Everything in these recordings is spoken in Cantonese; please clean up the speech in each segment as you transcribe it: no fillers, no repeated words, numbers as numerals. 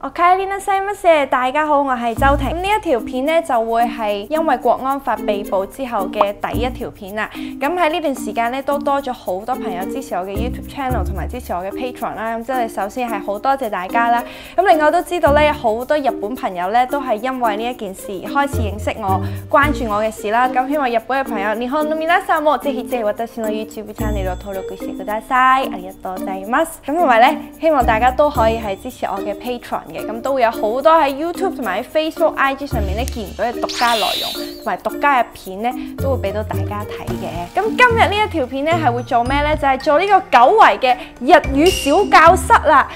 OK，呢一聲乜嘢？大家好，我係周婷。呢一條片呢，就會係因為國安法被捕之後嘅第一條片啦。咁喺呢段時間呢，都多咗好多朋友支持我嘅 YouTube channel 同埋支持我嘅 Patreon 啦。咁即係首先係好多謝大家啦。咁另外都知道呢，有好多日本朋友呢，都係因為呢一件事開始認識我、關注我嘅事啦。咁希望日本嘅朋友，日本の皆さんもぜひぜひ私の YouTube チャンネルを登錄してください。ありがとうございます。咁同埋呢，希望大家都可以係支持我嘅 Patreon。咁都會有好多喺 YouTube 同埋喺 Facebook、IG 上面咧見唔到嘅獨家內容同埋獨家嘅片咧，都會俾到大家睇嘅。咁今日呢一條片咧係會做咩咧？就係做呢個久違嘅日語小教室啦。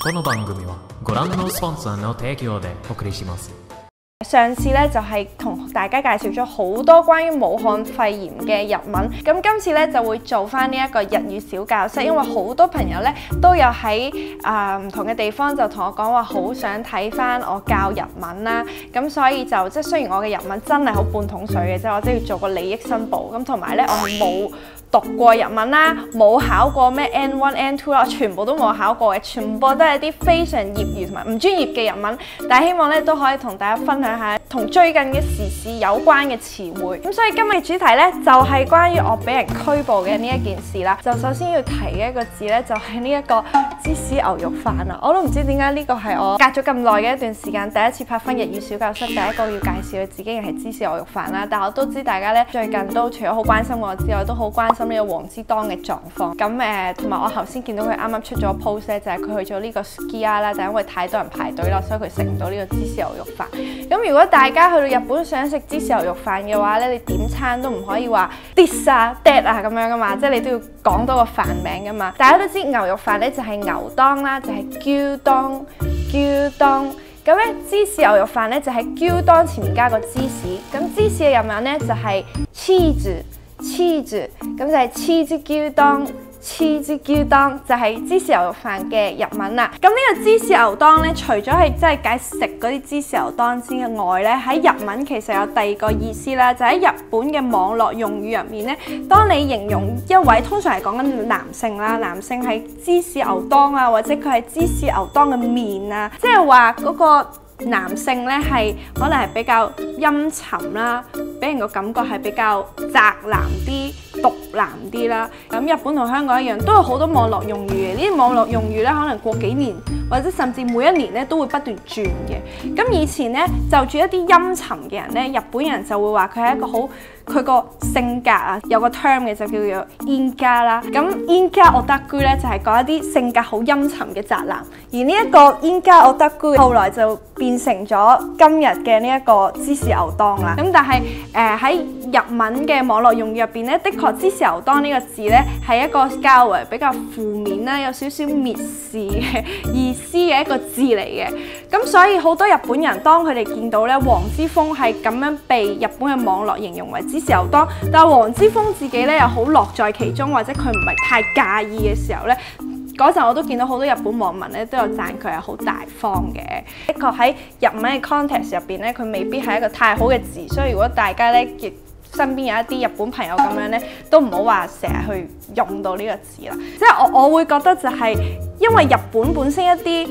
この番組はご覧のスポンサーの提供でお送りします。上次咧就係同大家介紹咗好多關於武漢肺炎嘅日文，咁今次咧就會做翻呢一個日語小教室，因為好多朋友咧都有喺唔同嘅地方就同我講話好想睇翻我教日文啦，咁所以就即係雖然我嘅日文真係好半桶水嘅啫，我即係要做個利益申報，咁同埋咧我係冇讀過日文啦，冇考過咩 N1、N2 啦，全部都冇考過嘅，全部都係啲非常業餘同埋唔專業嘅日文，但係希望咧都可以同大家分享下同最近嘅時事有關嘅詞彙。咁所以今日嘅主題咧就係關於我俾人拘捕嘅呢一件事啦。就首先要提嘅一個字咧就係呢一個芝士牛肉飯啦。我都唔知點解呢個係我隔咗咁耐嘅一段時間第一次拍翻日語小教室，第一個要介紹嘅自己嘅係芝士牛肉飯啦。但係我都知大家咧最近都除咗好關心我之外，都好關心呢個黃之當嘅狀況。咁同埋我頭先見到佢啱啱出咗個 post 咧，就係佢去咗呢個 Sukiya 啦，就因為太多人排隊啦，所以佢食唔到呢個芝士牛肉飯。咁如果大家去到日本想食芝士牛肉飯嘅話咧，你點餐都唔可以話 this 啊 that 啊咁樣噶嘛，即係你都要講多個飯名噶嘛。大家都知牛肉飯咧就係牛當啦，就係牛當。咁咧芝士牛肉飯咧就係牛當前面加個芝士，咁芝士嘅日文咧就係 cheese， 咁就係 cheese 牛當。cheese 牛當就係芝士牛肉飯嘅日文啦。咁呢個芝士牛當咧，除咗係真係解食嗰啲芝士牛當之外咧，喺日文其實有第二個意思啦，就喺日本嘅網絡用語入面咧，當你形容一位通常係講緊男性啦，男性係芝士牛當啊，或者佢係芝士牛當嘅面啊，即係話嗰個男性咧係可能係比較陰沉啦，俾人個感覺係比較宅男啲、毒男啲啦。咁日本同香港一樣，都有好多網絡用語嘅。呢啲網絡用語咧，可能過幾年或者甚至每一年咧都會不斷轉嘅。咁以前咧就住一啲陰沉嘅人咧，日本人就會話佢係一個好佢個性格啊，有個 term 嘅就叫做陰キャ啦。咁陰キャオタク咧就係講一啲性格好陰沉嘅宅男。而呢一個陰キャオタク後來就變成咗今日嘅呢一個芝士牛當啦。咁但係喺日文嘅網絡用語入邊咧，的確芝士牛當呢個字咧係一個較為比較負面啦，有少少蔑視嘅意思嘅一個字嚟嘅。咁所以好多日本人當佢哋見到咧黃之鋒係咁樣被日本嘅網絡形容為芝士牛當，但係黃之鋒自己咧又好樂在其中，或者佢唔係太介意嘅時候咧，嗰陣我都見到好多日本網民咧都有讚佢係好大方嘅。的確喺日文嘅 context 入邊咧，佢未必係一個太好嘅字，所以如果大家咧亦身邊有一啲日本朋友咁樣咧，都唔好話成日去用到呢個字啦。即係我會覺得就係因為日本本身一啲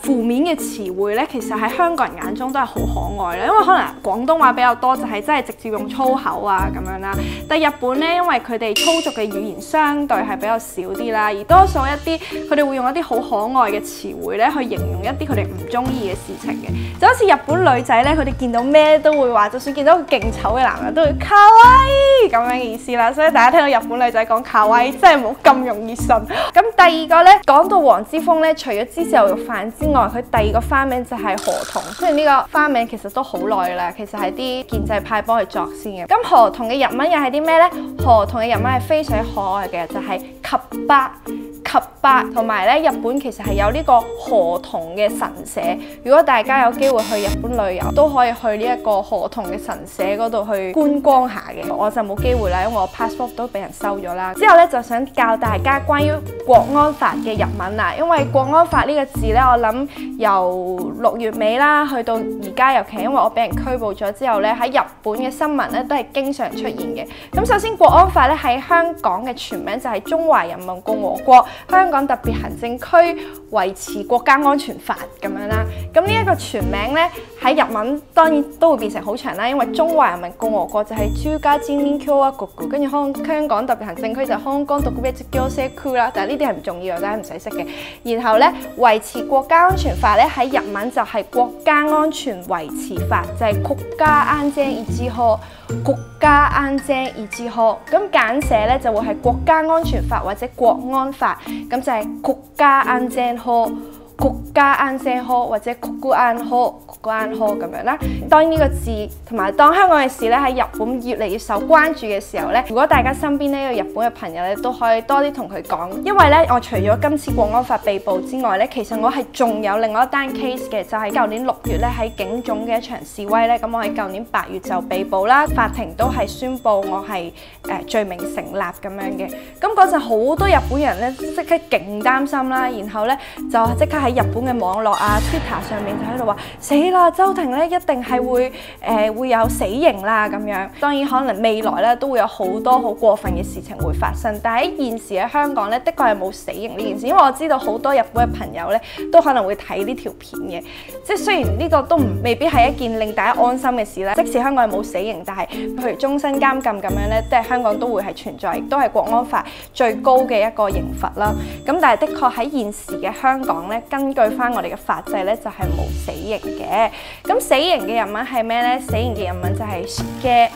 負面嘅詞彙咧，其實喺香港人眼中都係好可愛啦。因為可能廣東話比較多，就係真係直接用粗口啊咁樣啦。但係日本咧，因為佢哋粗俗嘅語言相對係比較少啲啦，而多數一啲佢哋會用一啲好可愛嘅詞彙咧去形容一啲佢哋唔中意嘅事情嘅。就好似日本女仔咧，佢哋見到咩都會話，就算見到個勁醜嘅男人都會卡哇伊咁樣嘅意思啦。所以大家聽到日本女仔講卡哇伊，真係冇咁容易信。咁第二個咧，講到黃之鋒咧，除咗芝士牛肉飯之外，佢第二個花名就係河童。雖然呢個花名其實都好耐啦，其實係啲建制派幫佢作先嘅。咁河童嘅日文又係啲咩呢？河童嘅日文係非常可愛嘅，就係及巴，同埋咧日本其實係有呢個河童嘅神社。如果大家有機會去日本旅遊，都可以去呢一個河童嘅神社嗰度去觀光下嘅。我就冇機會啦，因為我 passport 都俾人收咗啦。之後咧就想教大家關於國安法嘅日文啦，因為國安法呢個字咧，我諗由6月尾啦去到而家，尤其因為我俾人拘捕咗之後咧，喺日本嘅新聞咧都係經常出現嘅。咁首先國安法咧喺香港嘅全名就係中華人民共和國香港特別行政區維持國家安全法咁樣啦。咁呢一個全名咧喺日文當然都會變成好長啦，因為中華人民共和國就係中華人民共和國，跟住香港特別行政區就係香港特別行政區啦。但係呢啲係唔重要嘅，大家唔使識嘅。然後咧維持國家安全法咧喺日文就係國家安全維持法，就係國家安全維持法。國家安全維持法，咁簡寫咧就會係國家安全法或者國安法，咁就係國家安全法、國家安全法或者國安法、國安法咁樣啦。當然呢個字同埋當香港嘅事咧喺日本越嚟越受關注嘅時候咧，如果大家身邊呢有日本嘅朋友咧，都可以多啲同佢講，因為咧我除咗今次國安法被捕之外咧，其實我係仲有另外一單 case 嘅，就係舊年6月咧喺警總嘅一場示威咧，咁我喺舊年8月就被捕啦，法庭都係宣布我係罪名成立咁樣嘅。咁嗰陣好多日本人咧即刻勁擔心啦，然後咧就即刻喺日本嘅網絡啊 Twitter 上面就喺度話死啦，周庭咧一定係會有死刑啦咁樣。當然可能未來咧都會有好多好過分嘅事情會發生，但係喺現時喺香港咧，的確係冇死刑呢件事，因為我知道好多日本嘅朋友咧都可能會睇呢條片嘅。即係雖然呢個都未必係一件令大家安心嘅事啦，即使香港係冇死刑，但係譬如終身監禁咁樣咧，即係香港都會係存在，亦都係國安法最高嘅一個刑罰啦。咁但係的確喺現時嘅香港咧，根據翻我哋嘅法制咧，就係冇死刑嘅。咁死刑嘅日文係咩咧？死刑嘅日文就係死刑，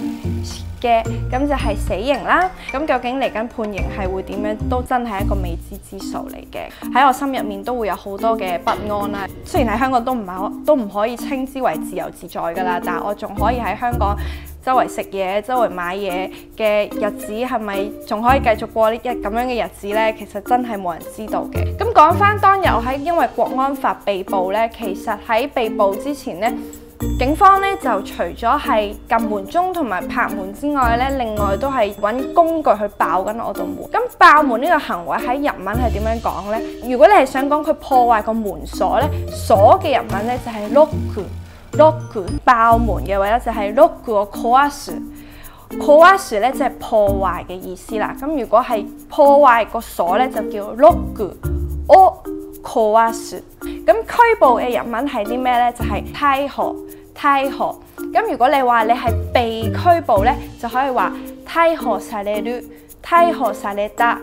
咁就係死刑啦。咁究竟嚟緊判刑係會點樣，都真係一個未知之數嚟嘅。喺我心入面都會有好多嘅不安啦。雖然喺香港都唔可以稱之為自由自在㗎啦，但係我仲可以喺香港周圍食嘢、周圍買嘢嘅日子，係咪仲可以繼續過呢一咁樣嘅日子呢？其實真係冇人知道嘅。咁講翻當日我因為國安法被捕呢，其實喺被捕之前呢，警方咧就除咗係撳門鐘同埋拍門之外咧，另外都係揾工具去爆緊我度門。咁爆門呢個行為喺日文係點樣講咧？如果你係想講佢破壞個門鎖咧，鎖嘅日文咧就係 lock，爆門嘅話咧就係 lock 個 壊咧即係破壞嘅意思啦。咁如果係破壞個鎖咧就叫 lock o壊。咁拘捕嘅日文係啲咩咧？就係逮捕。咁如果你話你係被拘捕咧，就可以話逮捕される、逮捕された。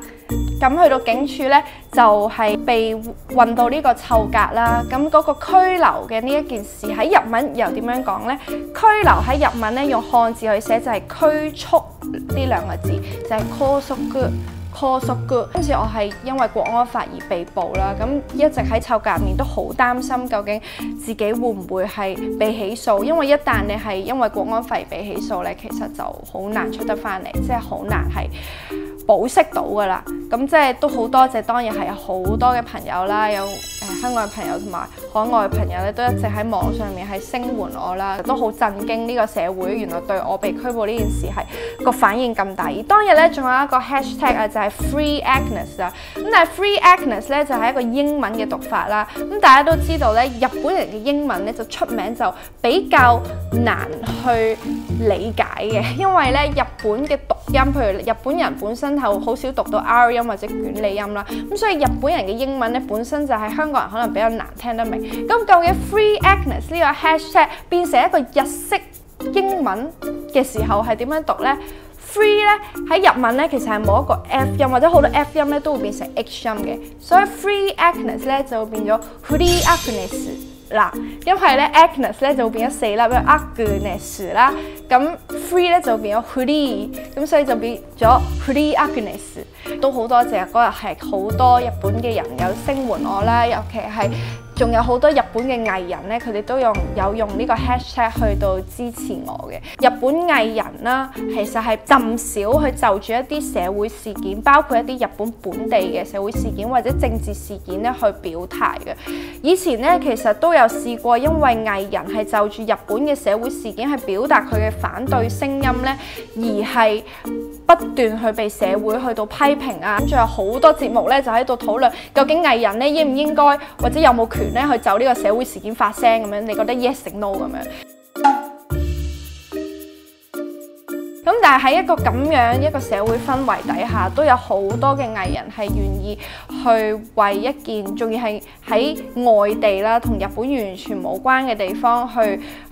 咁去到警署咧，就係被運到呢個臭格啦。咁嗰個拘留嘅呢一件事喺日文又點樣講咧？拘留喺日文咧用漢字去寫就係拘束呢兩個字，就係拘束。今次我係因為國安法而被捕啦，咁一直喺臭格入面都好擔心，究竟自己會唔會係被起訴？因為一旦你係因為國安法而被起訴咧，其實就好難出得翻嚟，即係好難係保釋到噶啦。咁即係都好多謝當日係有好多嘅朋友啦，有香港嘅朋友同埋海外嘅朋友咧，都一直喺網上面係聲援我啦，都好震驚呢個社會原來對我被拘捕呢件事係個反應咁大。而當日咧仲有一個 hashtag 啊，就係 Free Agnes 啊。咁但係 Free Agnes 咧就係一個英文嘅讀法啦。咁大家都知道咧，日本人嘅英文咧就出名就比較難去理解嘅，因為咧日本嘅讀音，譬如日本人本身係好少讀到 R 音或者捲脷音啦，咁所以日本人嘅英文咧本身就係香港人可能比較難聽得明。咁究竟 Free Agnes 呢個 hashtag 變成一個日式英文嘅時候係點樣讀咧？Free 咧喺日文咧其實係冇一個 F 音，或者好多 F 音咧都會變成 H 音嘅，所以 Free Agnes 咧就會變咗 Free Agnes 啦。因為咧 Agnes 咧就會變咗4粒，比如 Agnes 啦，咁 Free 咧就會變咗 Free， 咁所以就變咗 Free Agnes。都好多謝嗰日係好多日本嘅人有聲援我啦，尤其係仲有好多日本嘅藝人咧，佢哋都有用呢個 hashtag 去到支持我嘅。日本藝人啦，其實係甚少去就住一啲社會事件，包括一啲日本本地嘅社會事件或者政治事件咧去表態嘅。以前咧其實都有試過，因為藝人係就住日本嘅社會事件去表達佢嘅反對聲音咧，而係不斷去被社會去到批評啊。咁仲有好多節目咧就喺度討論，究竟藝人咧應唔應該或者有冇權咧去就呢個社會事件發聲咁樣？你覺得 yes 定 no 咁樣？咁但係喺一個咁樣一個社會氛圍底下，都有好多嘅藝人係願意去為一件，仲要係喺外地啦，同日本完全冇關嘅地方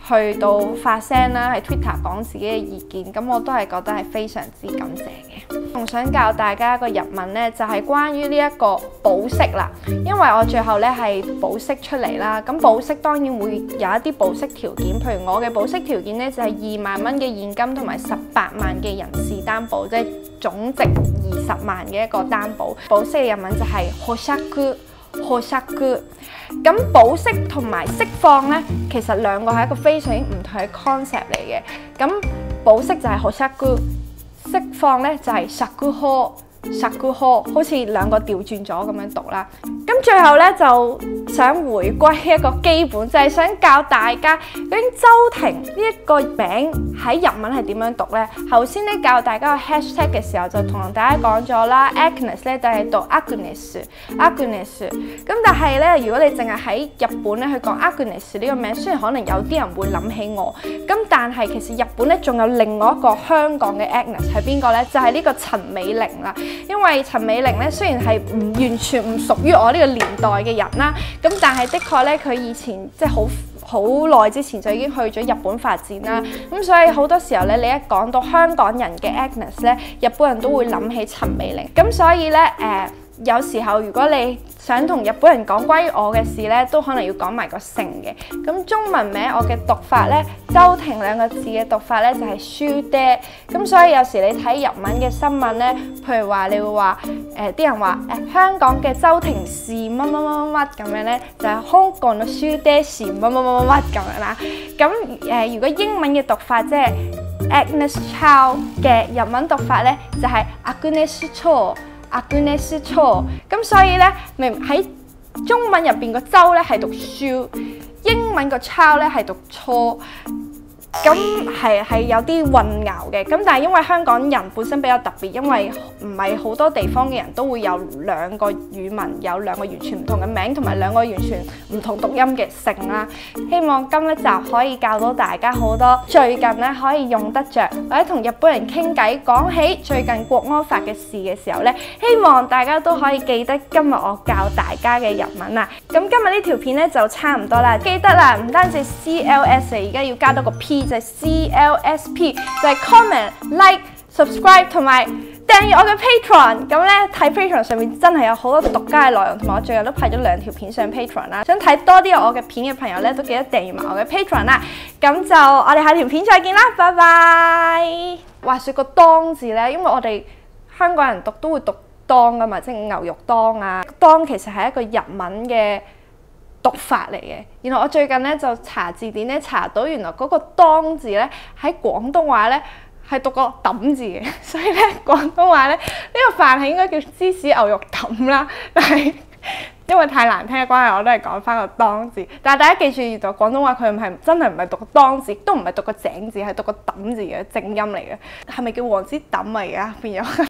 去到發聲啦，喺 Twitter 講自己嘅意見，咁我都係覺得係非常之感謝嘅。仲想教大家一個日文呢，就係關於呢一個保釋啦，因為我最後呢係保釋出嚟啦，咁保釋當然會有一啲保釋條件，譬如我嘅保釋條件呢，就係2萬蚊嘅現金同埋18萬嘅人事擔保，即係總值20萬嘅一個擔保。保釋嘅日文就係保釋。咁保釋同埋釋放呢，其實兩個係一個非常之唔同嘅 concept 嚟嘅。咁保釋就係保釋，釋放呢就係釈放，好似兩個調轉咗咁樣讀啦。咁最後呢，就想回歸一個基本，就係想教大家究竟周庭呢一個名喺日文係點樣讀呢？頭先咧教大家個 hashtag 嘅時候就同大家講咗啦 Agnes 咧就係讀 Agnes。咁但係咧，如果你淨係喺日本咧去講 Agnes 呢個名，雖然可能有啲人會諗起我，咁但係其實日本咧仲有另外一個香港嘅 Agnes 係邊個呢？就係呢個陳美玲啦。因為陳美玲咧雖然係完全唔屬於我呢個年代嘅人啦，咁但係的確咧佢以前即係好耐之前就已經去咗日本發展啦，咁所以好多時候咧，你一講到香港人嘅 Agnes 咧，日本人都會諗起陳美玲，咁所以咧有時候如果你想同日本人講關於我嘅事咧，都可能要講埋個姓嘅。咁中文名我嘅讀法咧，周庭兩個字嘅讀法咧就係書爹。咁所以有時你睇日文嘅新聞咧，譬如話你會話啲人話香港嘅周庭氏乜乜乜乜乜咁樣咧，就係香港嘅書爹氏乜乜乜乜乜咁樣啦。咁如果英文嘅讀法即係 Agnes Chow 嘅日文讀法咧，就係 Agnes Cho。咁所以咧，明喺中文入邊個周咧係讀書，英文個 Chow 咧係讀初，咁係有啲混淆嘅。咁但係因為香港人本身比較特別，因為唔係好多地方嘅人都會有兩個語文，有兩個完全唔同嘅名，同埋兩個完全唔同讀音嘅姓啦。希望今一集可以教到大家好多最近咧可以用得着，或者同日本人傾偈講起最近國安法嘅事嘅時候咧，希望大家都可以記得今日我教大家嘅日文啦。咁今日呢條片咧就差唔多啦，記得啦，唔單止 CLS 而家要加多個 P， 就係 CLSP， 就係 comment、like、subscribe 同埋訂閱我嘅 Patreon。咁咧睇 Patreon 上面真係有好多獨家嘅內容，同埋我最近都拍咗2條片上 Patreon 啦。想睇多啲我嘅片嘅朋友咧，都記得訂閱埋我嘅 Patreon 啦。咁就我哋下條片再見啦，拜拜。話說個當字咧，因為我哋香港人都會讀當噶嘛，即係牛肉當啊。當其實係一個日文嘅讀法嚟嘅，然後我最近咧就查字典咧查到，原來嗰個當字咧喺廣東話咧係讀個揼字嘅，所以咧廣東話咧呢個飯係應該叫芝士牛肉揼啦，但係因為太難聽嘅關係，我都係講翻個當字。但係大家記住，原來廣東話佢真係唔係讀個當字，都唔係讀個井字，係讀個揼字嘅正音嚟嘅。係咪叫黃之揼啊？而家變咗？